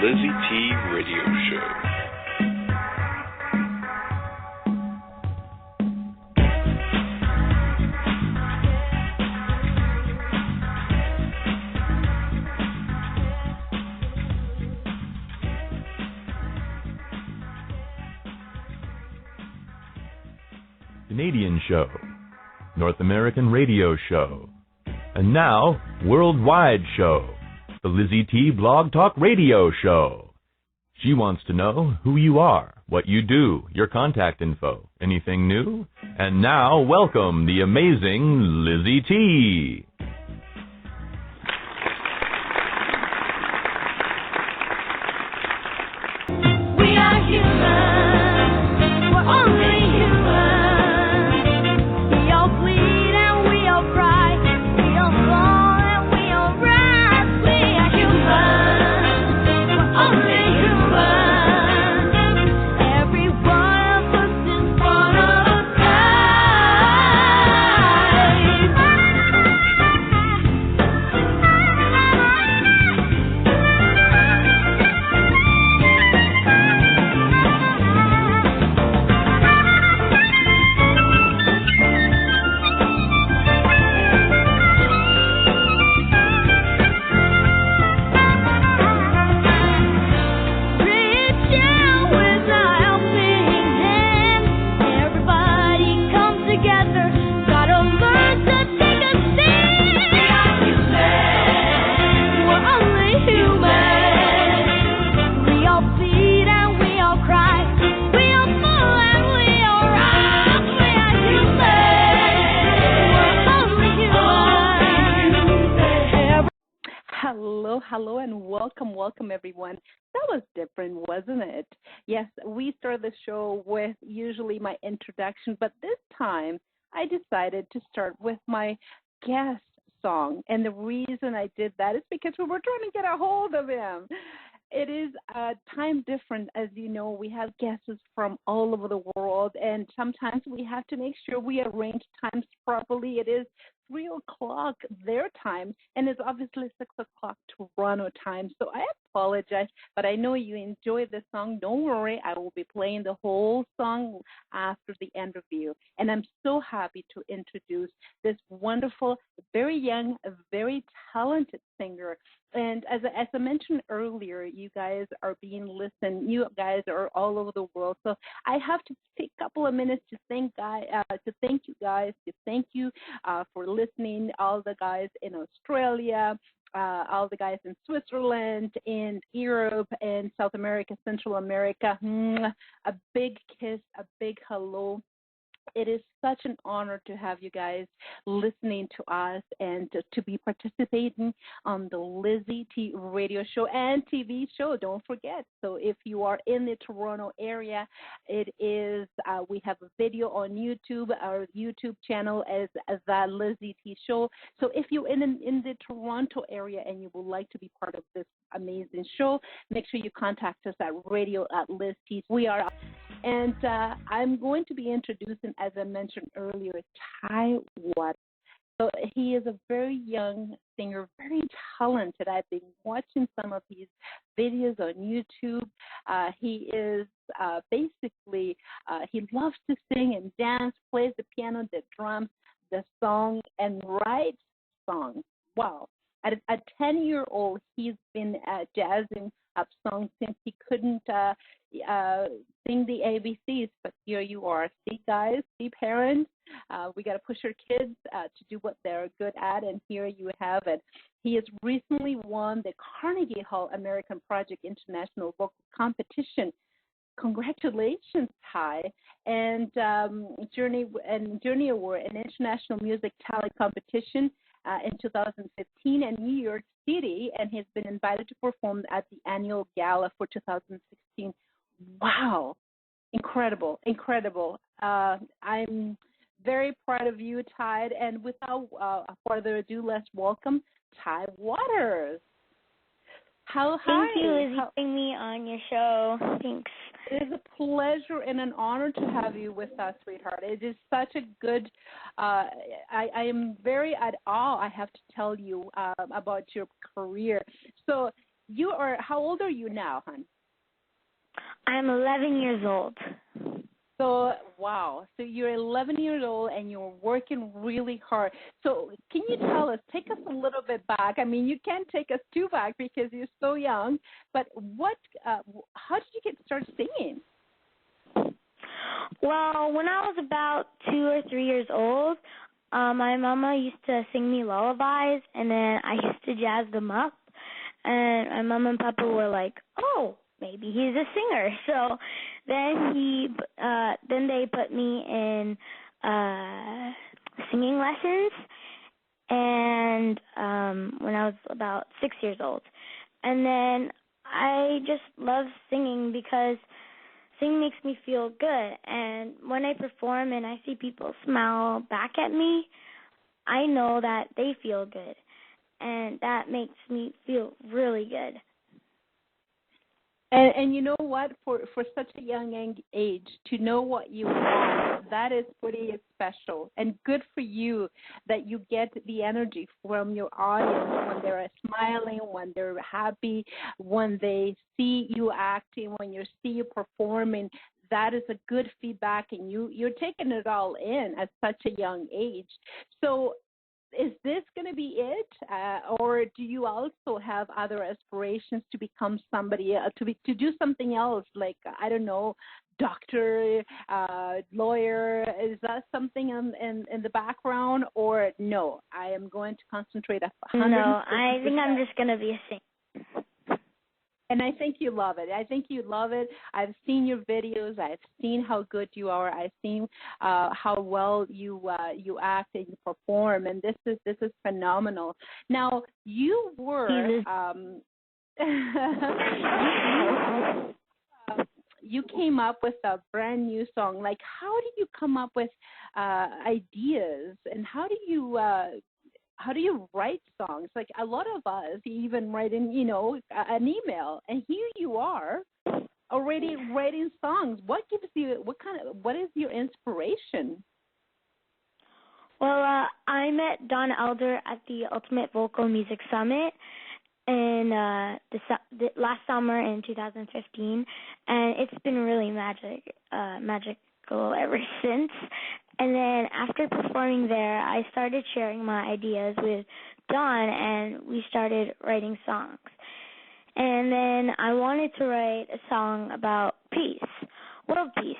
LizyT Radio Show. Canadian show, North American radio show, and now worldwide show, the LizyT Blog Talk Radio Show. She wants to know who you are, what you do, your contact info, anything new. And now, welcome the amazing LizyT. We are human. We're only human. We all bleed and we all cry. We all fall and we all rise. We are human. We're only human. Every one of us is one of a reach out with a helping hand. Everybody come together. Gotta learn to take a stand. We are human. We're only human. We all bleed and we all cry. We all fall and we all rise. We are human. We're only human. Hello, and welcome, everyone. That was different, wasn't it? Yes, we start the show with usually my introduction, but this time I decided to start with my guest song. And the reason I did that is because we were trying to get a hold of him. It is a time different, as you know. We have guests from all over the world, and sometimes we have to make sure we arrange times properly. It is 3 o'clock their time, and it's obviously 6 o'clock Toronto time. So I apologize, but I know you enjoyed the song. Don't worry, I will be playing the whole song after the interview. And I'm so happy to introduce this wonderful, very young, very talented singer. And as I mentioned earlier, you guys are being listened. You guys are all over the world. So I have to take a couple of minutes to thank you guys, to thank you for listening, all the guys in Australia, all the guys in Switzerland, in Europe, and South America, Central America. A big kiss, a big hello. It is such an honor to have you guys listening to us and to be participating on the LizyT radio show and TV show. Don't forget. So if you are in the Toronto area, it is we have a video on YouTube. Our YouTube channel is the LizyT Show. So if you're in the Toronto area and you would like to be part of this amazing show, make sure you contact us at radio@LizyT. We are. And I'm going to be introducing, as I mentioned earlier, Ty Watt. So he is a very young singer, very talented. I've been watching some of his videos on YouTube. He is basically, he loves to sing and dance, plays the piano, the drums, the song, and writes songs. Wow. At a 10-year-old, he's been jazzing up songs since he couldn't sing the ABCs, but here you are. See, guys, see, parents, we got to push our kids to do what they're good at, and here you have it. He has recently won the Carnegie Hall American Project International Vocal Competition. Congratulations, Ty, and Journey Award, an international music talent competition in 2015 in New York City, and has been invited to perform at the Annual Gala for 2016. Wow, incredible. I'm very proud of you, Ty, and without further ado, let's welcome Ty Waters. Thank you, Lizzy, for having me on your show. Thanks. It is a pleasure and an honor to have you with us, sweetheart. It is such a good, I am very at awe, I have to tell you, about your career. So you are, how old are you now, hon? I'm 11 years old. So, wow. So you're 11 years old and you're working really hard. So can you tell us, take us a little bit back? I mean, you can't take us too back because you're so young, but how did you get started singing? Well, when I was about 2 or 3 years old, my mama used to sing me lullabies, and then I used to jazz them up. And my mom and papa were like, "Oh, maybe he's a singer." So then they put me in singing lessons, and when I was about 6 years old, and then I just love singing because singing makes me feel good, and when I perform and I see people smile back at me, I know that they feel good, and that makes me feel really good. And you know what? For such a young age, to know what you want, that is pretty special. And good for you that you get the energy from your audience when they're smiling, when they're happy, when they see you acting, when you see you performing. That is a good feedback, and you're taking it all in at such a young age. So is this going to be it, or do you also have other aspirations to become somebody, to do something else, like, I don't know, doctor, lawyer? Is that something in the background, or no, I am going to concentrate 100%? No, I think I'm just going to be a singer. And I think you love it. I've seen your videos. I've seen how good you are. I've seen how well you act and you perform. And this is phenomenal. Now, you were you came up with a brand new song. Like, how did you come up with ideas, and how do you write songs? Like, a lot of us even write in, an email, and here you are already writing songs. What is your inspiration? Well, I met Don Elder at the Ultimate Vocal Music Summit in last summer in 2015, and it's been really magical ever since. And then after performing there, I started sharing my ideas with Don, and we started writing songs. And then I wanted to write a song about peace, world peace.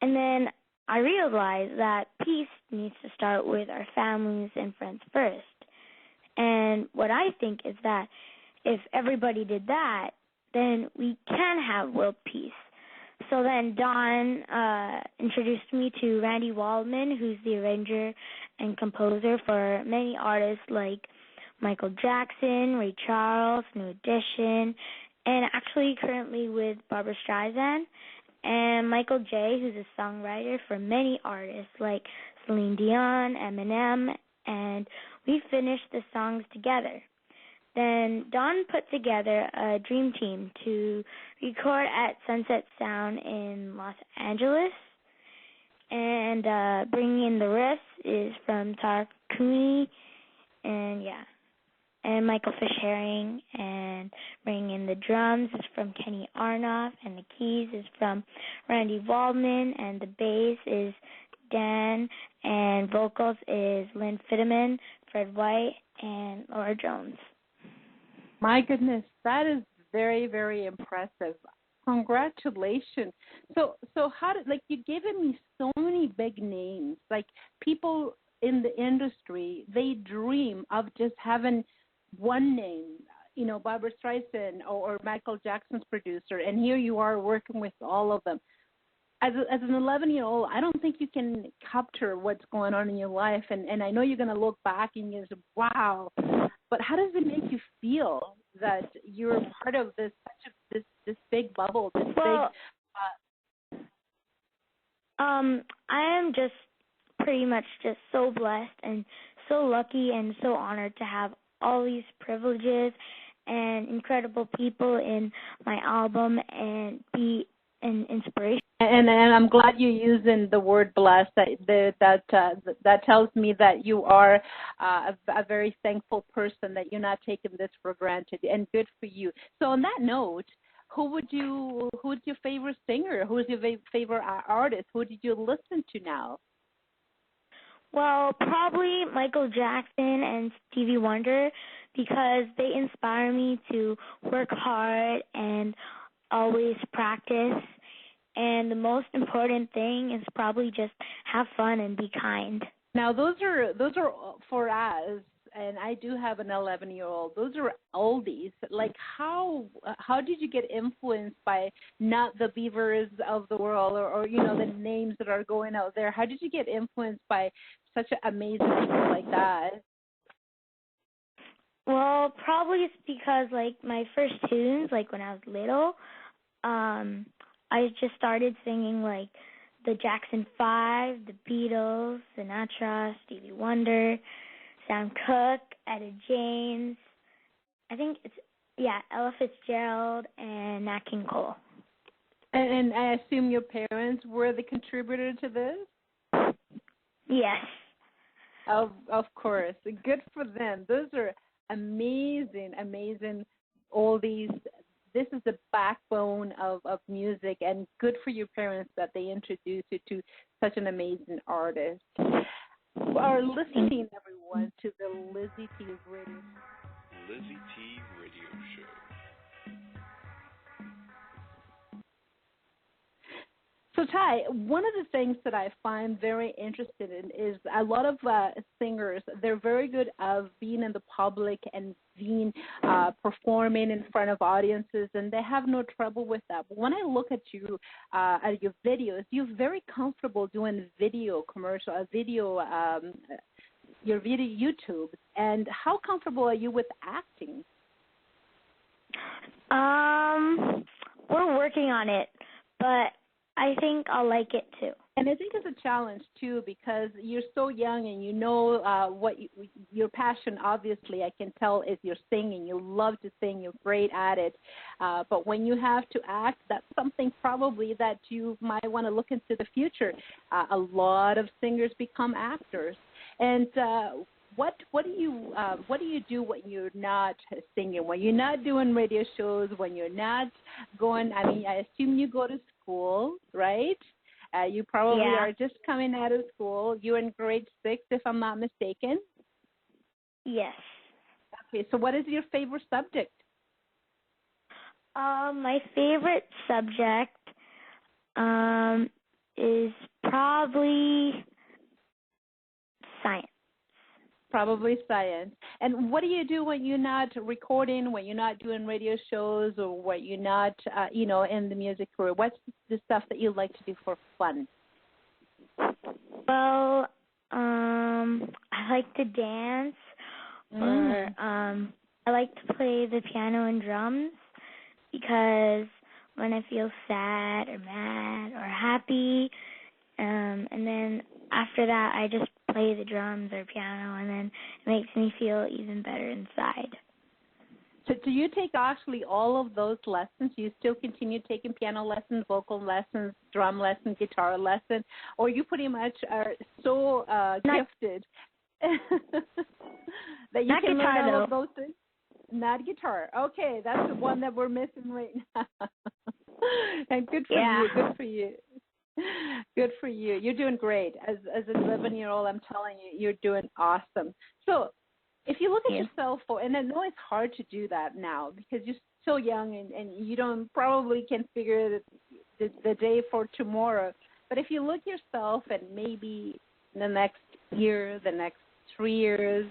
And then I realized that peace needs to start with our families and friends first. And what I think is that if everybody did that, then we can have world peace. So then Don introduced me to Randy Waldman, who's the arranger and composer for many artists like Michael Jackson, Ray Charles, New Edition, and actually currently with Barbra Streisand, and Michael J., who's a songwriter for many artists like Celine Dion, Eminem, and we finished the songs together. Then Don put together a dream team to record at Sunset Sound in Los Angeles, and bringing in the rest is from Tara Cooney, and Michael Fish-Herring, and bringing in the drums is from Kenny Arnoff, and the keys is from Randy Waldman, and the bass is Dan, and vocals is Lynn Fitteman, Fred White, and Laura Jones. My goodness, that is very, very impressive. Congratulations. So how did, like, you've given me so many big names. Like, people in the industry, they dream of just having one name, Barbra Streisand or Michael Jackson's producer, and here you are working with all of them. As an 11-year-old, I don't think you can capture what's going on in your life, and I know you're going to look back and you're going to say, wow. But how does it make you feel that you're part of this big bubble, I am just pretty much just so blessed and so lucky and so honored to have all these privileges and incredible people in my album and be an inspiration. And I'm glad you're using the word blessed. That tells me that you are a very thankful person, that you're not taking this for granted, and good for you. So on that note, who's your favorite singer? Who's your favorite artist? Who did you listen to now? Well, probably Michael Jackson and Stevie Wonder, because they inspire me to work hard and always practice. And the most important thing is probably just have fun and be kind. Now, those are for us, and I do have an 11-year-old. Those are oldies. Like, how did you get influenced by not the Beavers of the world, or the names that are going out there? How did you get influenced by such amazing people like that? Well, probably it's because, like, my first tunes, like, when I was little, I just started singing, like, the Jackson 5, the Beatles, Sinatra, Stevie Wonder, Sam Cooke, Etta James. I think Ella Fitzgerald and Nat King Cole. And I assume your parents were the contributor to this? Yes. Of course. Good for them. Those are amazing oldies. This is the backbone of music, and good for your parents that they introduced you to such an amazing artist. You are listening, everyone, to the LizyT Radio. LizyT Radio Show. So, Ty, one of the things that I find very interesting in is a lot of singers, they're very good of being in the public and being performing in front of audiences, and they have no trouble with that. But when I look at you, at your videos, you're very comfortable doing video commercial, your video YouTube. And how comfortable are you with acting? We're working on it, but I think I'll like it too. And I think it's a challenge too, because you're so young, and you know your passion, obviously, I can tell, is your singing. You love to sing. You're great at it. But when you have to act, that's something probably that you might want to look into the future. A lot of singers become actors. And what do you do when you're not singing, when you're not doing radio shows, when you're not going? I mean, I assume you go to school, right? You probably are just coming out of school. You're in grade 6, if I'm not mistaken. Yes. Okay, so what is your favorite subject? My favorite subject is probably science. Probably science. And what do you do when you're not recording, when you're not doing radio shows, or when you're not, in the music career? What's the stuff that you like to do for fun? Well, I like to dance, or I like to play the piano and drums, because when I feel sad or mad or happy, and then after that I just play the drums or piano, and then it makes me feel even better inside. So do you take actually all of those lessons? You still continue taking piano lessons, vocal lessons, drum lessons, guitar lessons, or you pretty much are so gifted that you can learn all of those things? Not guitar. Okay, that's the one that we're missing right now. And good for you. Good for you. Good for you. You're doing great. As an 11-year-old, I'm telling you, you're doing awesome. So if you look at yourself, and I know it's hard to do that now because you're so young, and you probably can figure the day for tomorrow. But if you look yourself, and maybe the next year, the next 3 years,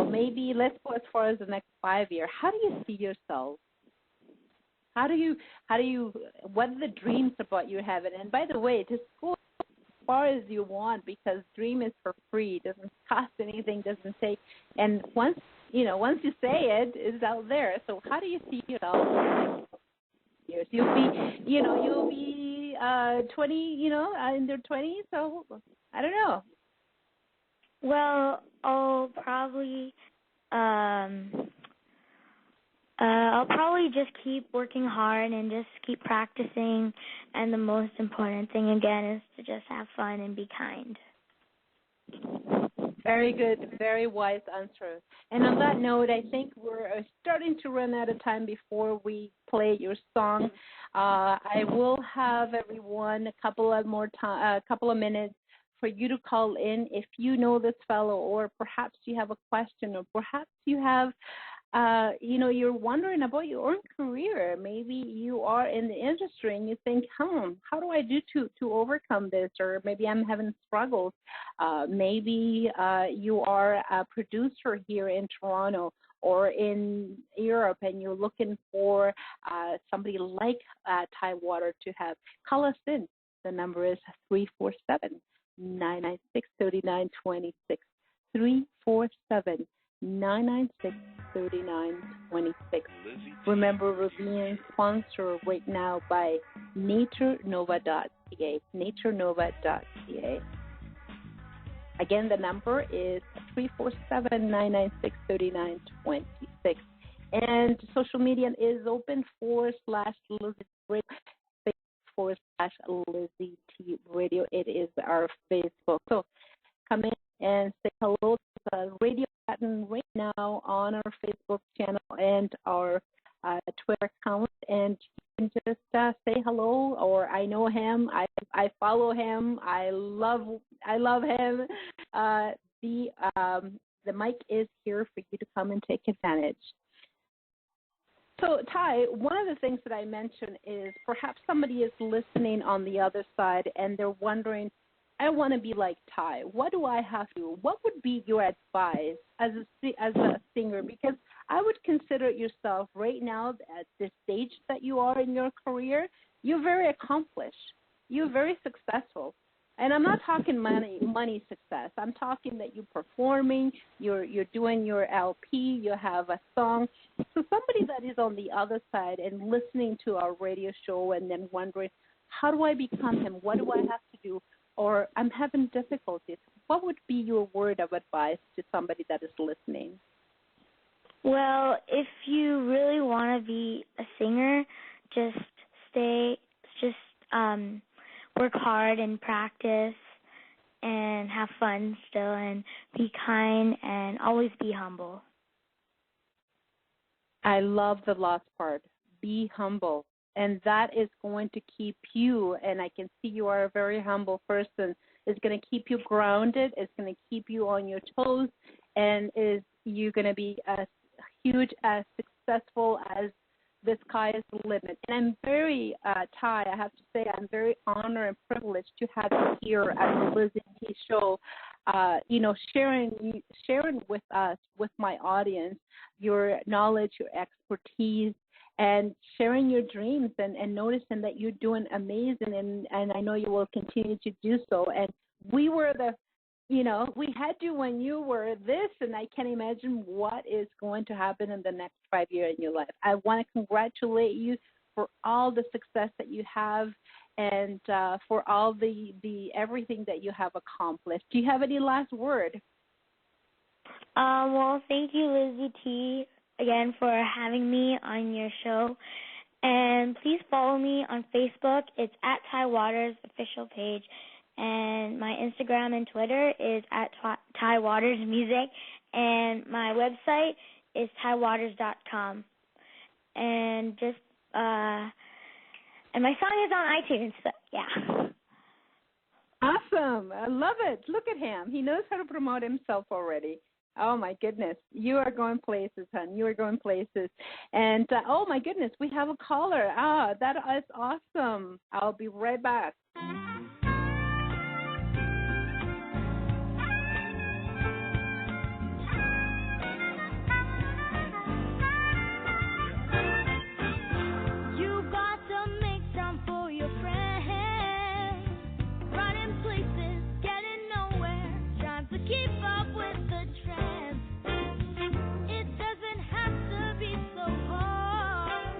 maybe let's go as far as the next 5 years, how do you see yourself? What are the dreams about you having? And by the way, just go as far as you want, because dream is for free. It doesn't cost anything, doesn't take. And once you say it, it's out there. So how do you see yourself in the next years? You'll be 20, in their 20s. So I don't know. Well, I'll probably I'll probably just keep working hard and just keep practicing. And the most important thing, again, is to just have fun and be kind. Very good, very wise answer. And on that note, I think we're starting to run out of time before we play your song. I will have everyone a couple of minutes for you to call in if you know this fellow, or perhaps you have a question, or perhaps you have, you're wondering about your own career. Maybe you are in the industry and you think, how do I do to overcome this? Or maybe I'm having struggles. Maybe you are a producer here in Toronto or in Europe, and you're looking for somebody like Ty Water to have. Call us in. The number is 347-996-3926. 347-996-3926. Remember, we're being sponsored right now by naturenova.ca. naturenova.ca. Again, the number is 347-996-3926. And social media is open /LizyT Radio, /LizyT Radio. It is our Facebook. So come in and say hello to the radio button right now on our Facebook channel and our Twitter account, and you can just say hello. Or I know him, I follow him, I love him. The mic is here for you to come and take advantage. So, Ty, one of the things that I mentioned is perhaps somebody is listening on the other side and they're wondering, I want to be like Ty. What do I have to do? What would be your advice as a singer? Because I would consider yourself right now at this stage that you are in your career, you're very accomplished. You're very successful. And I'm not talking money success. I'm talking that you're performing, you're doing your LP, you have a song. So somebody that is on the other side and listening to our radio show and then wondering, how do I become him? What do I have to do? Or I'm having difficulties. What would be your word of advice to somebody that is listening? Well, if you really want to be a singer, just work hard and practice and have fun still and be kind and always be humble. I love the last part, be humble. And that is going to keep you, and I can see you are a very humble person, it's going to keep you grounded, it's going to keep you on your toes, and you're going to be as huge, as successful as the sky is the limit. And I'm very, Ty, I have to say, I'm very honored and privileged to have you here at the LizyT Show, sharing with us, with my audience, your knowledge, your expertise, and sharing your dreams and noticing that you're doing amazing, and I know you will continue to do so. And we had you when you were this, and I can't imagine what is going to happen in the next 5 years in your life. I want to congratulate you for all the success that you have and for all the everything that you have accomplished. Do you have any last word? Well, thank you, LizyT, again for having me on your show. And please follow me on Facebook. It's at Ty Waters official page. And my Instagram and Twitter is at Ty Waters Music. And my website is tywaters.com. And and my song is on iTunes, so yeah. Awesome. I love it. Look at him. He knows how to promote himself already. Oh, my goodness. You are going places, hon. You are going places. And, oh, my goodness, we have a caller. That is awesome. I'll be right back. You got to make time for your friends. Running places, getting nowhere, trying to keep up with the trends. It doesn't have to be so hard.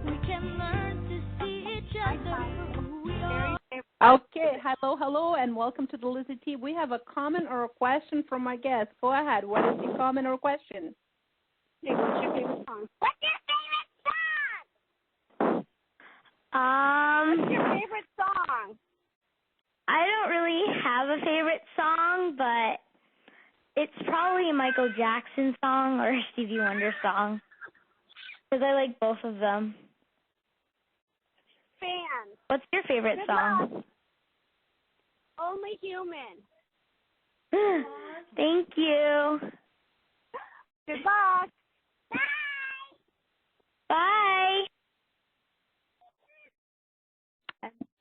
We can learn to see each other for who we are. Okay. Hello, and welcome to the LizyT. We have a comment or a question from my guest. Go ahead. What is your comment or question? Hey, what's your favorite song? a favorite song, but it's probably a Michael Jackson song or a Stevie Wonder song, because I like both of them. Fan. What's your favorite Good song? luck. Only Human. Thank you. Good luck. Bye.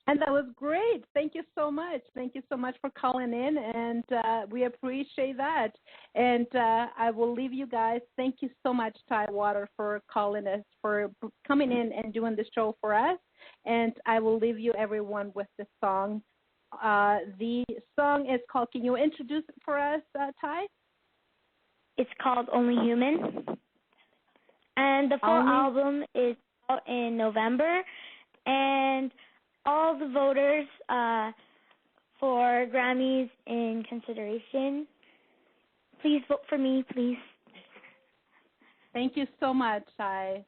And that was great. Thank you so much. Thank you so much for calling in, and we appreciate that. And I will leave you guys. Thank you so much, Ty Water, for calling us, for coming in and doing the show for us. And I will leave you, everyone, with the song. The song is called, can you introduce it for us, Ty? It's called Only Human. And the full album is out in November. And all the voters for Grammys in consideration, please vote for me, please. Thank you so much, Ty.